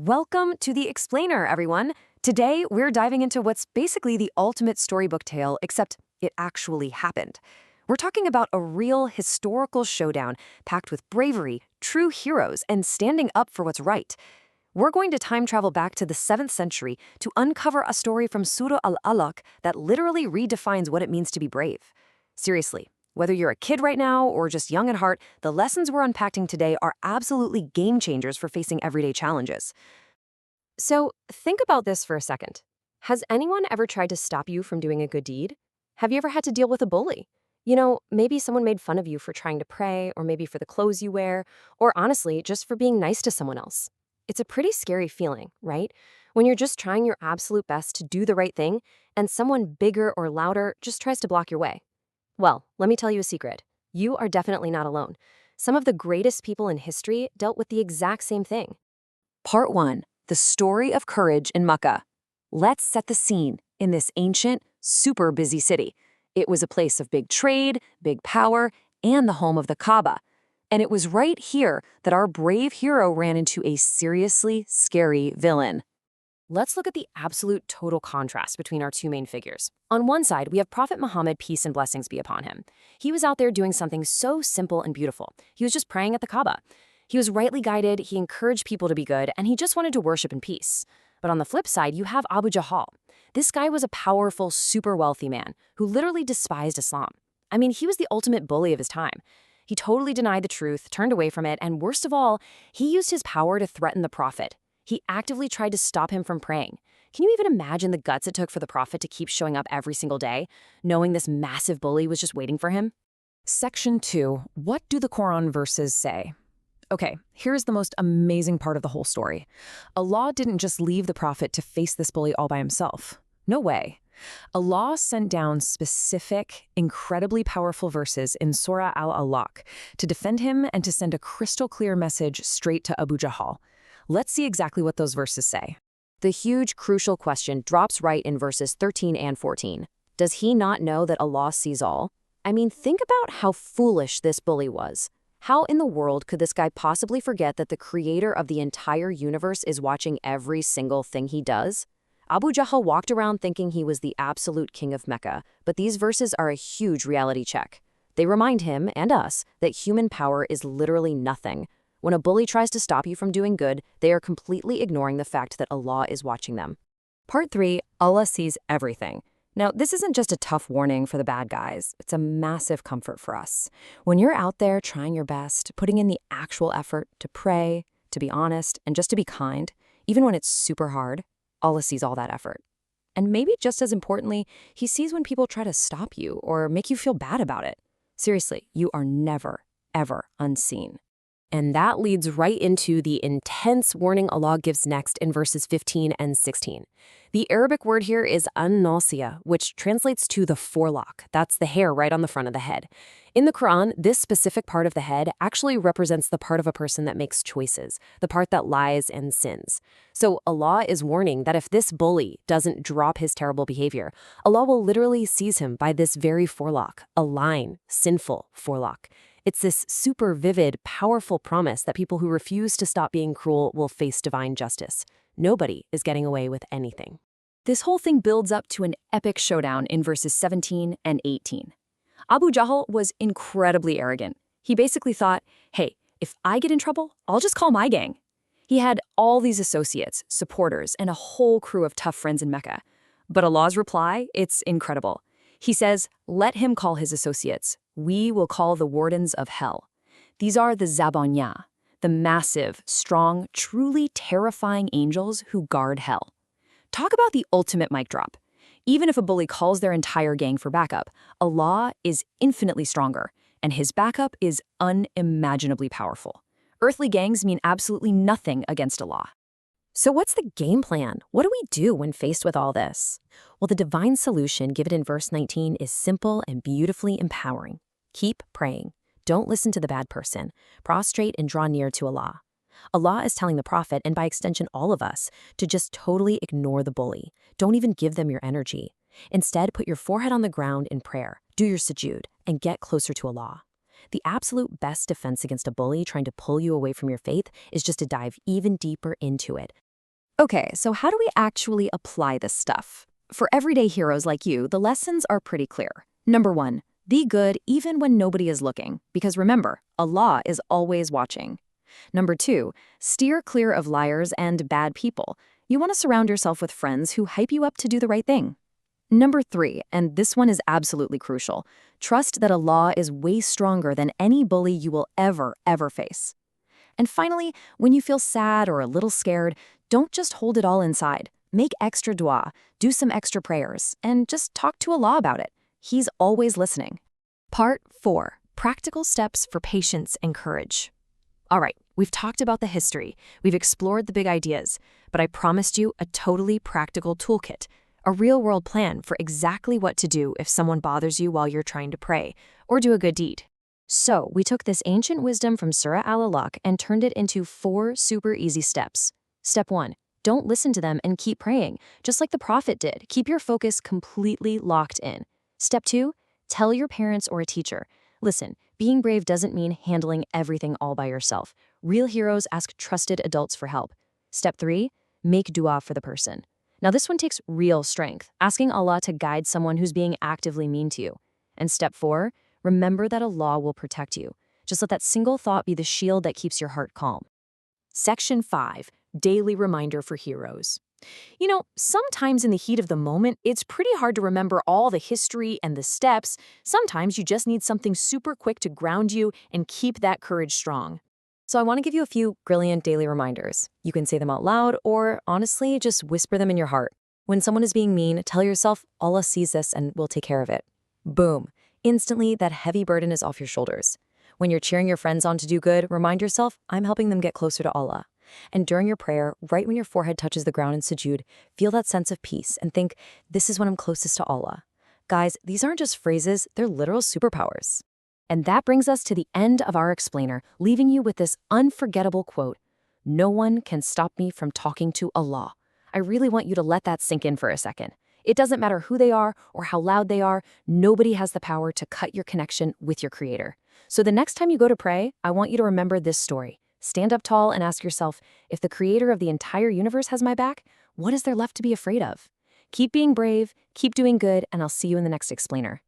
Welcome to The Explainer, everyone. Today, we're diving into what's basically the ultimate storybook tale, except it actually happened. We're talking about a real historical showdown packed with bravery, true heroes, and standing up for what's right. We're going to time travel back to the 7th century to uncover a story from Surah Al-Alaq that literally redefines what it means to be brave. Seriously, whether you're a kid right now or just young at heart, the lessons we're unpacking today are absolutely game changers for facing everyday challenges. So think about this for a second. Has anyone ever tried to stop you from doing a good deed? Have you ever had to deal with a bully? Maybe someone made fun of you for trying to pray, or maybe for the clothes you wear, or honestly, just for being nice to someone else. It's a pretty scary feeling, right? When you're just trying your absolute best to do the right thing, and someone bigger or louder just tries to block your way. Well, let me tell you a secret. You are definitely not alone. Some of the greatest people in history dealt with the exact same thing. Part 1. The story of courage in Mecca. Let's set the scene in this ancient, super busy city. It was a place of big trade, big power, and the home of the Kaaba. And it was right here that our brave hero ran into a seriously scary villain. Let's look at the absolute total contrast between our two main figures. On one side, we have Prophet Muhammad, peace and blessings be upon him. He was out there doing something so simple and beautiful. He was just praying at the Kaaba. He was rightly guided, he encouraged people to be good, and he just wanted to worship in peace. But on the flip side, you have Abu Jahl. This guy was a powerful, super wealthy man who literally despised Islam. I mean, he was the ultimate bully of his time. He totally denied the truth, turned away from it, and worst of all, he used his power to threaten the Prophet. He actively tried to stop him from praying. Can you even imagine the guts it took for the Prophet to keep showing up every single day, knowing this massive bully was just waiting for him? Section 2. What do the Quran verses say? Okay, here's the most amazing part of the whole story. Allah didn't just leave the Prophet to face this bully all by himself. No way. Allah sent down specific, incredibly powerful verses in Surah Al-Alaq to defend him and to send a crystal clear message straight to Abu Jahl. Let's see exactly what those verses say. The huge, crucial question drops right in verses 13 and 14. Does he not know that Allah sees all? I mean, think about how foolish this bully was. How in the world could this guy possibly forget that the creator of the entire universe is watching every single thing he does? Abu Jahl walked around thinking he was the absolute king of Mecca, but these verses are a huge reality check. They remind him, and us, that human power is literally nothing. When a bully tries to stop you from doing good, they are completely ignoring the fact that Allah is watching them. Part 3, Allah sees everything. Now, this isn't just a tough warning for the bad guys. It's a massive comfort for us. When you're out there trying your best, putting in the actual effort to pray, to be honest, and just to be kind, even when it's super hard, Allah sees all that effort. And maybe just as importantly, he sees when people try to stop you or make you feel bad about it. Seriously, you are never, ever unseen. And that leads right into the intense warning Allah gives next in verses 15 and 16. The Arabic word here is an-nasiya, which translates to the forelock. That's the hair right on the front of the head. In the Quran, this specific part of the head actually represents the part of a person that makes choices, the part that lies and sins. So Allah is warning that if this bully doesn't drop his terrible behavior, Allah will literally seize him by this very forelock, a line, sinful forelock. It's this super vivid, powerful promise that people who refuse to stop being cruel will face divine justice. Nobody is getting away with anything. This whole thing builds up to an epic showdown in verses 17 and 18. Abu Jahl was incredibly arrogant. He basically thought, hey, if I get in trouble, I'll just call my gang. He had all these associates, supporters, and a whole crew of tough friends in Mecca. But Allah's reply, it's incredible. He says, let him call his associates. We will call the wardens of hell. These are the Zabanya, the massive, strong, truly terrifying angels who guard hell. Talk about the ultimate mic drop. Even if a bully calls their entire gang for backup, Allah is infinitely stronger, and his backup is unimaginably powerful. Earthly gangs mean absolutely nothing against Allah. So what's the game plan? What do we do when faced with all this? Well, the divine solution given in verse 19 is simple and beautifully empowering. Keep praying. Don't listen to the bad person. Prostrate and draw near to Allah. Allah is telling the Prophet, and by extension all of us, to just totally ignore the bully. Don't even give them your energy. Instead, put your forehead on the ground in prayer, do your sujood, and get closer to Allah. The absolute best defense against a bully trying to pull you away from your faith is just to dive even deeper into it, Okay, so how do we actually apply this stuff? For everyday heroes like you, the lessons are pretty clear. Number 1, be good even when nobody is looking, because remember, Allah is always watching. Number 2, steer clear of liars and bad people. You want to surround yourself with friends who hype you up to do the right thing. Number 3, and this one is absolutely crucial, trust that Allah is way stronger than any bully you will ever face. And finally, when you feel sad or a little scared, don't just hold it all inside. Make extra dua, do some extra prayers, and just talk to Allah about it. He's always listening. Part 4. Practical steps for patience and courage. All right, we've talked about the history, we've explored the big ideas, but I promised you a totally practical toolkit, a real-world plan for exactly what to do if someone bothers you while you're trying to pray or do a good deed. So, we took this ancient wisdom from Surah Al-Alaq and turned it into 4 super easy steps. Step 1. Don't listen to them and keep praying. Just like the Prophet did, keep your focus completely locked in. Step 2. Tell your parents or a teacher. Listen, being brave doesn't mean handling everything all by yourself. Real heroes ask trusted adults for help. Step 3. Make dua for the person. Now this one takes real strength, asking Allah to guide someone who's being actively mean to you. And step 4. Remember that Allah will protect you. Just let that single thought be the shield that keeps your heart calm. Section 5. Daily reminder for heroes. You know, sometimes in the heat of the moment, it's pretty hard to remember all the history and the steps. Sometimes you just need something super quick to ground you and keep that courage strong. So I want to give you a few brilliant daily reminders. You can say them out loud or, honestly, just whisper them in your heart. When someone is being mean, tell yourself, Allah sees this and will take care of it. Boom. Instantly, that heavy burden is off your shoulders. When you're cheering your friends on to do good, remind yourself, I'm helping them get closer to Allah. And during your prayer, right when your forehead touches the ground in sujood, feel that sense of peace and think, this is when I'm closest to Allah. Guys, these aren't just phrases, they're literal superpowers. And that brings us to the end of our explainer, leaving you with this unforgettable quote, "No one can stop me from talking to Allah." I really want you to let that sink in for a second. It doesn't matter who they are or how loud they are, nobody has the power to cut your connection with your Creator. So the next time you go to pray, I want you to remember this story. Stand up tall and ask yourself, if the Creator of the entire universe has my back, what is there left to be afraid of? Keep being brave, keep doing good, and I'll see you in the next explainer.